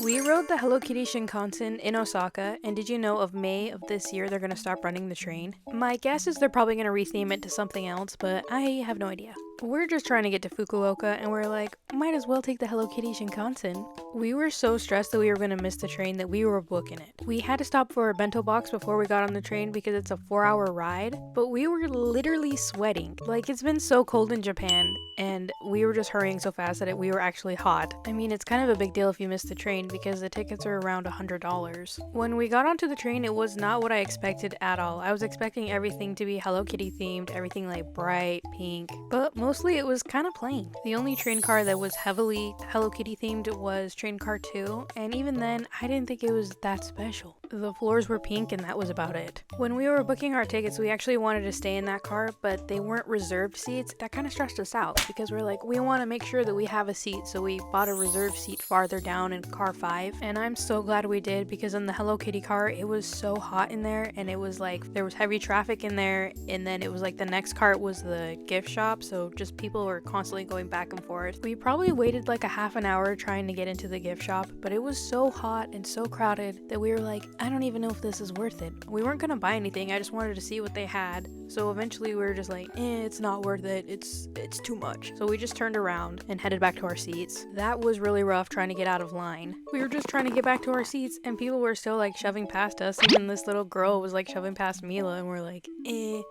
We rode the Hello Kitty Shinkansen in Osaka, and did you know of May of this year they're gonna stop running the train? My guess is they're probably gonna retheme it to something else, but I have no idea. We're just trying to get to Fukuoka, and we're like, might as well take the Hello Kitty Shinkansen. We were so stressed that we were gonna miss the train that we were booking it. We had to stop for a bento box before we got on the train because it's a 4-hour ride, but we were literally sweating. Like, it's been so cold in Japan, and we were just hurrying so fast that we were actually hot. I mean, it's kind of a big deal if you miss the train because the tickets are around $100. When we got onto the train, it was not what I expected at all. I was expecting everything to be Hello Kitty themed, everything like bright, pink, but mostly it was kind of plain. The only train car that was heavily Hello Kitty themed was train car 2, and even then, I didn't think it was that special. The floors were pink and that was about it. When we were booking our tickets, we actually wanted to stay in that car, but they weren't reserved seats. That kind of stressed us out because we're like, we want to make sure that we have a seat, so we bought a reserved seat farther down in car 5, and I'm so glad we did because in the Hello Kitty car, it was so hot in there, and it was like, there was heavy traffic in there, and then it was like the next cart was the gift shop, so just people were constantly going back and forth. We probably waited like a half an hour trying to get into the gift shop, but it was so hot and so crowded that we were like, I don't even know if this is worth it. We weren't gonna buy anything, I just wanted to see what they had. So eventually we were just like, it's not worth it, it's too much. So we just turned around and headed back to our seats. That was really rough trying to get out of line. We were just trying to get back to our seats and people were still like shoving past us. Even this little girl was like shoving past Mila and we're like,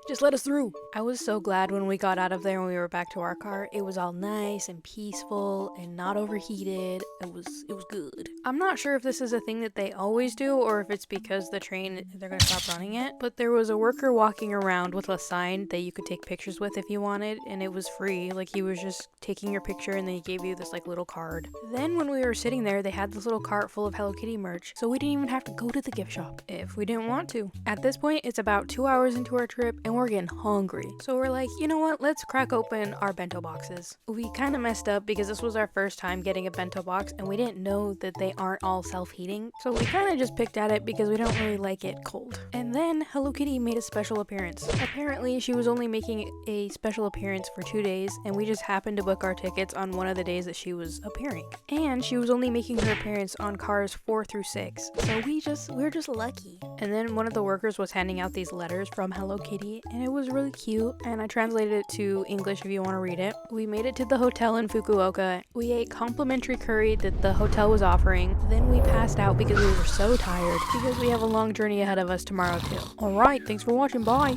just let us through. I was so glad when we got out of there and we were back to our car. It was all nice and peaceful and not overheated. It was good. I'm not sure if this is a thing that they always do or if it's because the train, they're gonna stop running it, but there was a worker walking around with a sign that you could take pictures with if you wanted, and it was free. Like, he was just taking your picture and then he gave you this like little card. Then when we were sitting there, they had this little cart full of Hello Kitty merch, so we didn't even have to go to the gift shop if we didn't want to. At this point, it's about 2 hours into our trip and we're getting hungry. So we're like, you know what, let's crack open our bento boxes. We kind of messed up because this was our first time getting a bento box and we didn't know that they aren't all self-heating. So we kind of just picked at it because we don't really like it cold. And then Hello Kitty made a special appearance. Apparently, she was only making a special appearance for 2 days and we just happened to book our tickets on one of the days that she was appearing. And she was only making her appearance on cars 4 through 6. So we're just lucky. And then one of the workers was handing out these letters from Hello Kitty and it was really cute, and I translated it to English if you want to read it. We made it to the hotel in Fukuoka. We ate complimentary curry that the hotel was offering. Then we passed out because we were so tired because we have a long journey ahead of us tomorrow too. Alright, thanks for watching, bye!